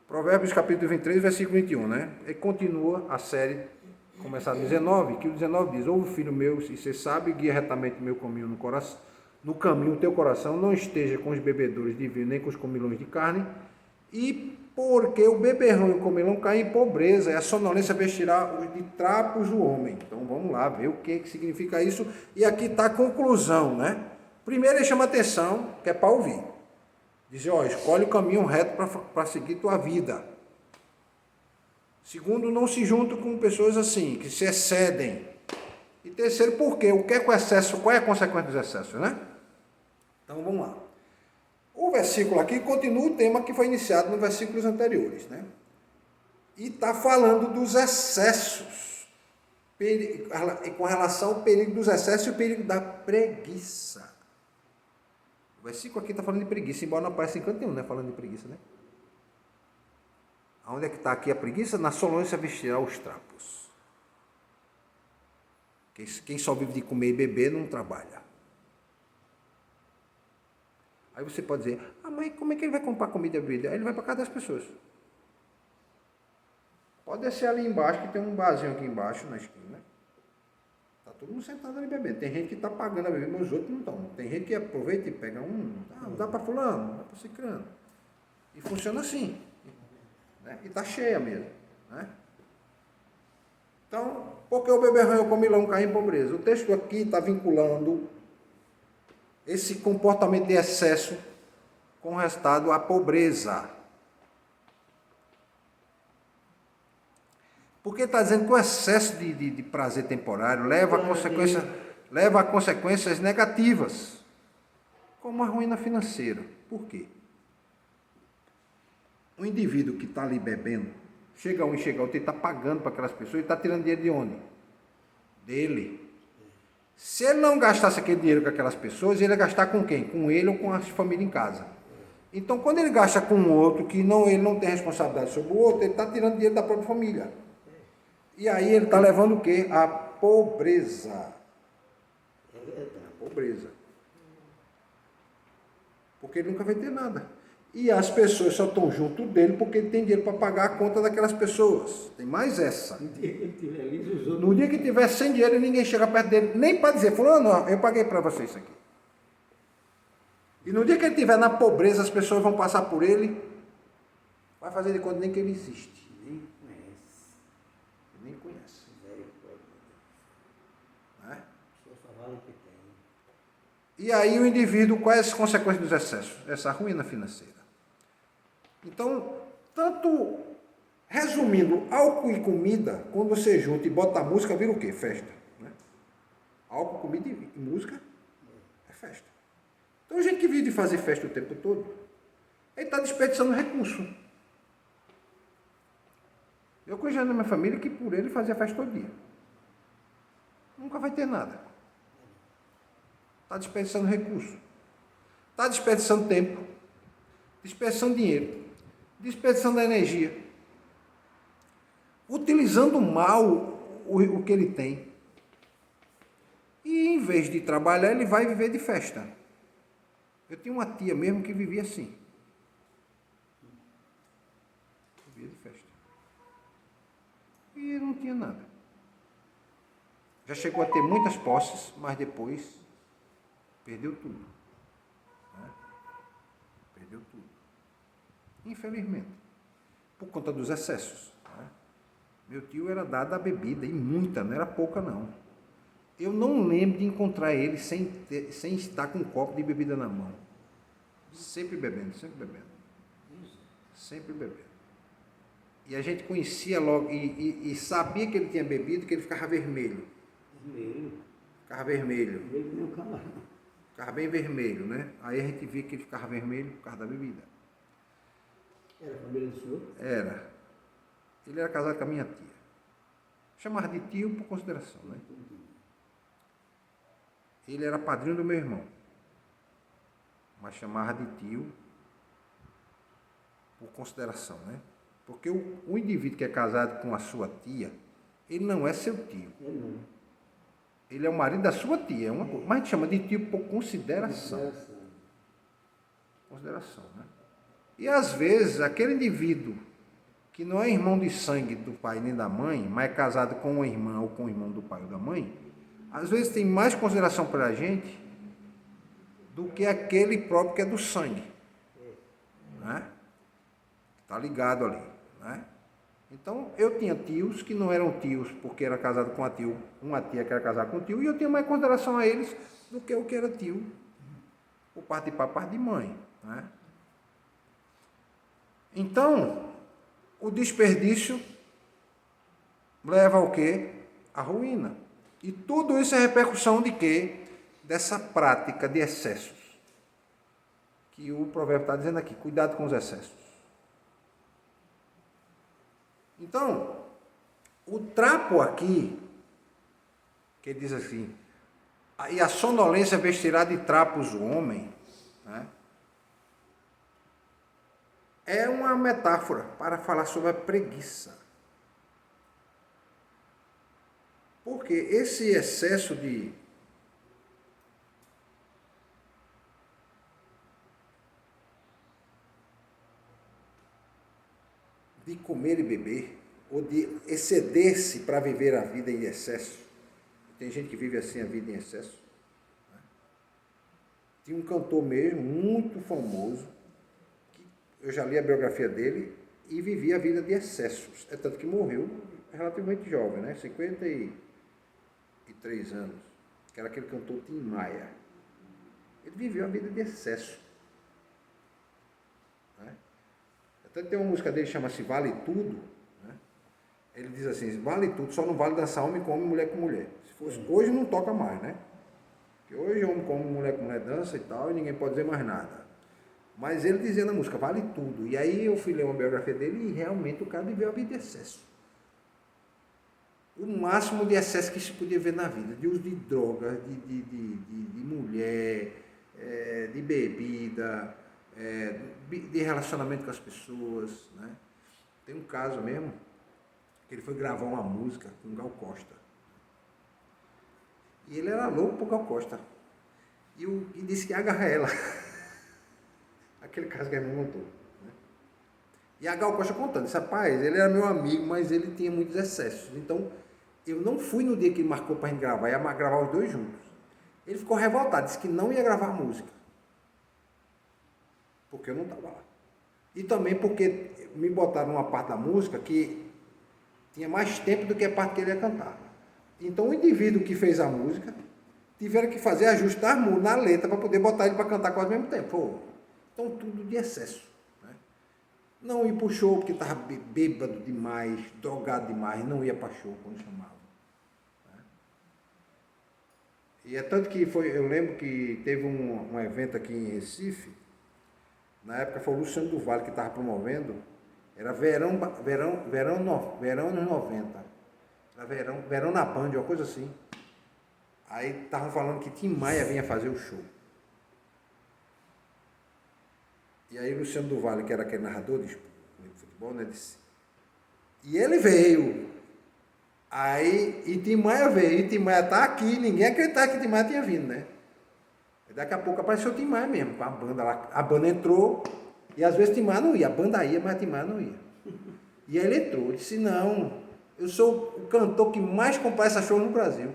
Provérbios capítulo 23, versículo 21, né? E continua a série, começar no 19, que o 19 diz: ouve, filho meu, se você sabe, guia retamente o meu caminho no coração, no caminho o teu coração, não esteja com os bebedores de vinho, nem com os comilões de carne, e porque o beberrão e o comilão caem em pobreza, e a sonolência vestirá os de trapos do homem. Então vamos lá ver o que significa isso, e aqui está a conclusão, né? Primeiro ele chama atenção, que é para ouvir. Diz, ó, escolhe o caminho reto para seguir tua vida. Segundo, não se junte com pessoas assim, que se excedem. E terceiro, por quê? O que é com excesso? Qual é a consequência dos excessos, né? Então vamos lá. O versículo aqui continua o tema que foi iniciado nos versículos anteriores, né? E está falando dos excessos, com relação ao perigo dos excessos e o perigo da preguiça. O versículo aqui está falando de preguiça, embora não apareça em canto nenhum, né? Falando de preguiça, né? Onde é que está aqui a preguiça? Na sonolência vestirá os trapos. Quem só vive de comer e beber não trabalha. Aí você pode dizer, mas como é que ele vai comprar comida e bebida? Aí ele vai para casa das pessoas. Pode descer ali embaixo, que tem um barzinho aqui embaixo, na esquina. Está todo mundo sentado ali bebendo. Tem gente que está pagando a beber, mas os outros não estão. Tem gente que aproveita e pega dá para fulano, dá para ciclano. E funciona assim. Né? E está cheia mesmo. Né? Então, por que o beberrão e o comilão caem em pobreza? O texto aqui está vinculando esse comportamento de excesso com o resultado à pobreza. Porque está dizendo que o excesso de prazer temporário leva a consequências negativas, como a ruína financeira. Por quê? Um indivíduo que está ali bebendo, chega um e chega outro, ele está pagando para aquelas pessoas, ele está tirando dinheiro de onde? Dele. Se ele não gastasse aquele dinheiro com aquelas pessoas, ele ia gastar com quem? Com ele ou com a família em casa. Então, quando ele gasta com o outro, que ele não tem responsabilidade sobre o outro, ele está tirando dinheiro da própria família. E aí ele está levando o quê? A pobreza. A pobreza. Porque ele nunca vai ter nada. E as pessoas só estão junto dele porque ele tem dinheiro para pagar a conta daquelas pessoas. Tem mais essa. No dia que ele tiver sem dinheiro, ninguém chega perto dele, nem para dizer, fulano, eu paguei para você isso aqui. E no dia que ele estiver na pobreza, as pessoas vão passar por ele, vai fazer de conta nem que ele existe. Nem conhece. Nem conhece. Né? Só vale o que tem. E aí o indivíduo, quais as consequências dos excessos? Essa ruína financeira. Então, tanto resumindo, álcool e comida, quando você junta e bota a música, vira o quê? Festa. Né? Álcool, comida e música é festa. Então, a gente que vive de fazer festa o tempo todo, ele está desperdiçando recurso. Eu conheço na minha família que por ele fazia festa todo dia. Nunca vai ter nada. Está desperdiçando recurso. Está desperdiçando tempo. Desperdiçando dinheiro. Desperdiçando energia. Utilizando mal o que ele tem. E em vez de trabalhar, ele vai viver de festa. Eu tinha uma tia mesmo que vivia assim. Vivia de festa. E não tinha nada. Já chegou a ter muitas posses, mas depois perdeu tudo. Né? Perdeu tudo. Infelizmente. Por conta dos excessos. Né? Meu tio era dado a bebida, e muita, não era pouca não. Eu não lembro de encontrar ele sem estar com um copo de bebida na mão. Sempre bebendo, sempre bebendo. Sempre bebendo. E a gente conhecia logo, e sabia que ele tinha bebido, que ele ficava vermelho. Ficava vermelho. Ficava bem vermelho, né? Aí a gente via que ele ficava vermelho por causa da bebida. Era a família do senhor? Era. Ele era casado com a minha tia. Chamava de tio por consideração, né? Ele era padrinho do meu irmão. Mas chamava de tio por consideração, né? Porque o indivíduo que é casado com a sua tia, ele não é seu tio. Ele é o marido da sua tia, mas a gente chama de tio por consideração. Consideração, né? E às vezes aquele indivíduo que não é irmão de sangue do pai nem da mãe, mas é casado com uma irmã ou com o irmão do pai ou da mãe, às vezes tem mais consideração pela gente do que aquele próprio que é do sangue. Né? Tá ligado ali. Né? Então, eu tinha tios que não eram tios porque era casado com uma tia que era casada com um tio, e eu tinha mais consideração a eles do que o que era tio, por parte de pai, parte de mãe. Né? Então, o desperdício leva ao quê? A ruína. E tudo isso é repercussão de quê? Dessa prática de excessos. Que o provérbio está dizendo aqui, cuidado com os excessos. Então, o trapo aqui, que ele diz assim, e a sonolência vestirá de trapos o homem, né? É uma metáfora para falar sobre a preguiça. Porque esse excesso de comer e beber, ou de exceder-se para viver a vida em excesso. Tem gente que vive assim a vida em excesso. Né? Tinha um cantor mesmo, muito famoso, que eu já li a biografia dele, e vivia a vida de excessos. É tanto que morreu relativamente jovem, né? 53 anos, que era aquele cantor Tim Maia. Ele viveu a vida de excesso. Né? Até tem uma música dele que chama-se Vale Tudo. Né? Ele diz assim, vale tudo, só não vale dançar homem com homem, mulher com mulher. Se fosse, hoje não toca mais, né? Porque hoje homem com homem, mulher com mulher dança e tal, e ninguém pode dizer mais nada. Mas ele dizia na música, vale tudo. E aí eu fui ler uma biografia dele e realmente o cara viveu a vida de excesso. O máximo de excesso que se podia ver na vida, de uso de drogas, de mulher, de bebida, de relacionamento com as pessoas. Né? Tem um caso mesmo, que ele foi gravar uma música com o Gal Costa. E ele era louco por Gal Costa. E disse que ia agarrar ela. Aquele caso que ele me contou. Né? E a Gal Costa contando, disse, rapaz, ele era meu amigo, mas ele tinha muitos excessos. Então, eu não fui no dia que ele marcou para a gente gravar, ia gravar os dois juntos. Ele ficou revoltado, disse que não ia gravar a música. Porque eu não estava lá. E também porque me botaram numa parte da música que tinha mais tempo do que a parte que ele ia cantar. Então, o indivíduo que fez a música tiveram que fazer ajustar na letra para poder botar ele para cantar quase ao mesmo tempo. Pô, então, tudo de excesso. Né? Não ia para o show porque estava bêbado demais, drogado demais, não ia para show quando chamava. Né? E é tanto que eu lembro que teve um evento aqui em Recife, na época foi o Luciano do Vale que estava promovendo, era verão nos 90, era verão na Band, uma coisa assim. Aí estavam falando que Tim Maia vinha fazer o show. E aí Luciano do Vale, que era aquele narrador de futebol, né, disse, e ele veio. Aí, e Tim Maia veio, e Tim Maia tá aqui, ninguém acreditava que Tim Maia tinha vindo, né? E daqui a pouco apareceu Tim Maia mesmo, com a banda lá. A banda entrou, e às vezes Tim Maia não ia, a banda ia, mas Tim Maia não ia. E aí ele entrou, disse, não, eu sou o cantor que mais compra show no Brasil.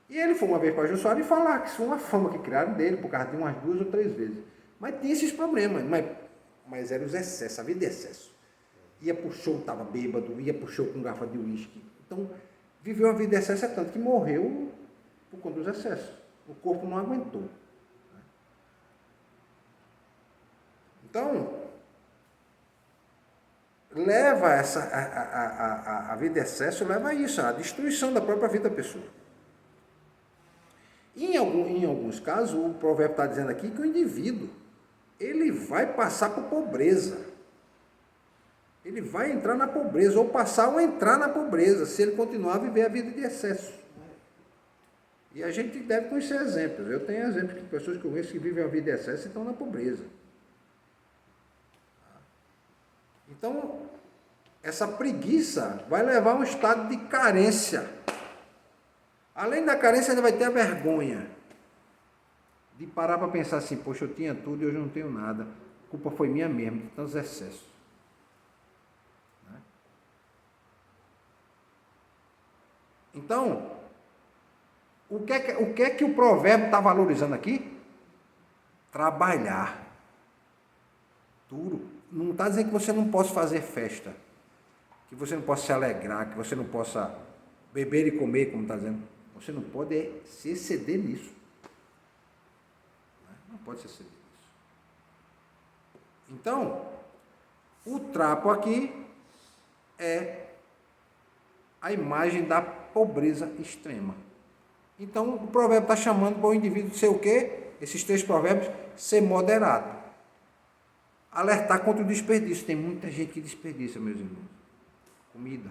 E ele foi uma vez para Jô Soares e falar que isso foi uma fama que criaram dele, por causa de umas 2 ou 3 vezes. Mas tinha esses problemas, mas eram os excessos, a vida de excesso. Ia pro show, estava bêbado, ia pro show com garrafa de uísque. Então, viveu uma vida de excesso, é tanto que morreu por conta dos excessos. O corpo não aguentou. Então, leva a vida de excesso, leva a isso, a destruição da própria vida da pessoa. Em alguns casos, o provérbio está dizendo aqui que o indivíduo, ele vai passar por pobreza. Ele vai entrar na pobreza, ou passar ou entrar na pobreza, se ele continuar a viver a vida de excesso. E a gente deve conhecer exemplos. Eu tenho exemplos de pessoas que eu conheço que vivem a vida de excesso e estão na pobreza. Então, essa preguiça vai levar a um estado de carência. Além da carência, ainda vai ter a vergonha de parar para pensar assim, poxa, eu tinha tudo e hoje eu não tenho nada. A culpa foi minha mesmo, de tantos excessos. Então, o que é que o provérbio está valorizando aqui? Trabalhar. Duro. Não está dizendo que você não possa fazer festa, que você não possa se alegrar, que você não possa beber e comer, como está dizendo. Você não pode se exceder nisso. Não pode se exceder nisso. Então, o trapo aqui é a imagem da pobreza extrema. Então, o provérbio está chamando para o indivíduo ser o quê? Esses 3 provérbios, ser moderado. Alertar contra o desperdício. Tem muita gente que desperdiça, meus irmãos. Comida.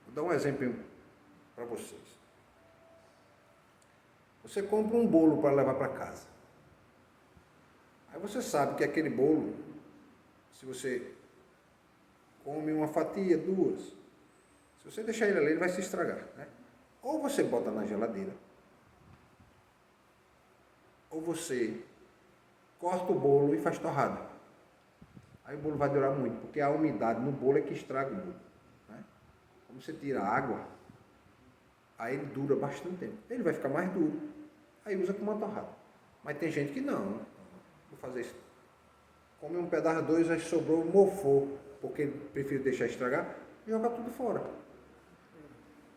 Vou dar um exemplo para vocês. Você compra um bolo para levar para casa. Aí você sabe que aquele bolo, se você come uma fatia, 2, se você deixar ele ali, ele vai se estragar, né? Ou você bota na geladeira, ou você corta o bolo e faz torrada. Aí o bolo vai durar muito, porque a umidade no bolo é que estraga o bolo, né? Como você tira a água, aí ele dura bastante tempo. Ele vai ficar mais duro. Aí usa como uma torrada. Mas tem gente que não. Vou fazer isso. Come um pedaço, 2, aí sobrou, mofou, porque ele prefere deixar estragar, e joga tudo fora.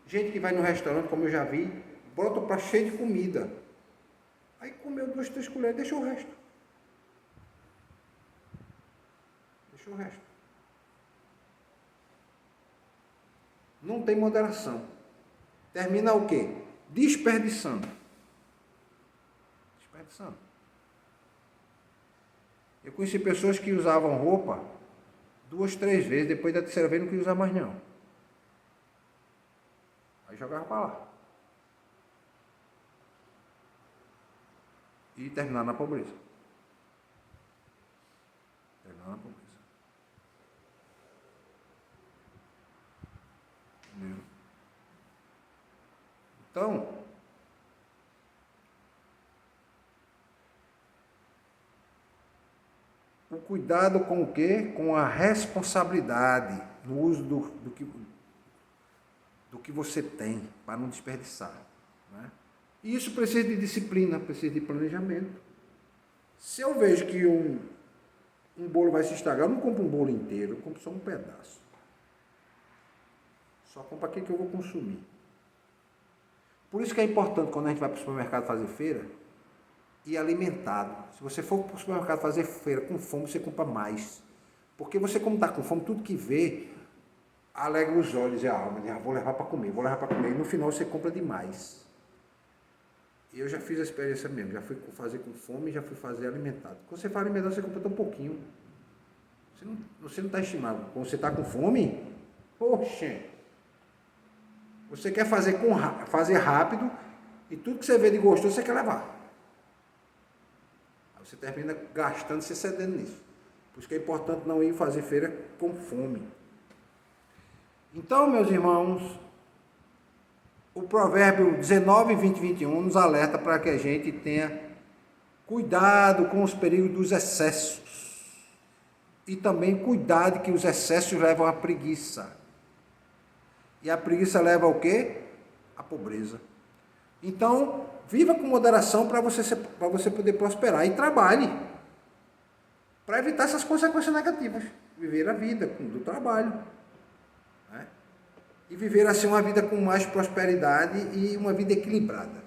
Gente que vai no restaurante, como eu já vi, bota o prato cheio de comida. Aí comeu 2, 3 colheres, deixa o resto. Deixa o resto. Não tem moderação. Termina o quê? Desperdiçando. Desperdiçando. Eu conheci pessoas que usavam roupa 2, 3 vezes, depois da 3ª vez não queria usar mais não. Aí jogava para lá. E terminar na pobreza. Terminar na pobreza. Entendeu? Então, o cuidado com o quê? Com a responsabilidade no uso do que você tem, para não desperdiçar, né? E isso precisa de disciplina, precisa de planejamento. Se eu vejo que um bolo vai se estragar, eu não compro um bolo inteiro, eu compro só um pedaço. Só compro aquilo que eu vou consumir. Por isso que é importante, quando a gente vai para o supermercado fazer feira, ir alimentado. Se você for para o supermercado fazer feira com fome, você compra mais. Porque você, como está com fome, tudo que vê, alegra os olhos e a alma. Vou levar para comer, vou levar para comer. E no final você compra demais. E eu já fiz a experiência mesmo. Já fui fazer com fome e já fui fazer alimentado. Quando você faz alimentado, você compra tão pouquinho. Você não está estimado. Quando você está com fome, poxa, você quer fazer rápido e tudo que você vê de gostoso você quer levar. Aí você termina gastando, se cedendo nisso. Por isso que é importante não ir fazer feira com fome. Então, meus irmãos, o provérbio 19, 20 e 21 nos alerta para que a gente tenha cuidado com os perigos dos excessos. E também cuidado que os excessos levam à preguiça. E a preguiça leva ao quê? A pobreza. Então, viva com moderação para você poder prosperar. E trabalhe para evitar essas consequências negativas. Viver a vida do trabalho. Né? E viver assim uma vida com mais prosperidade e uma vida equilibrada.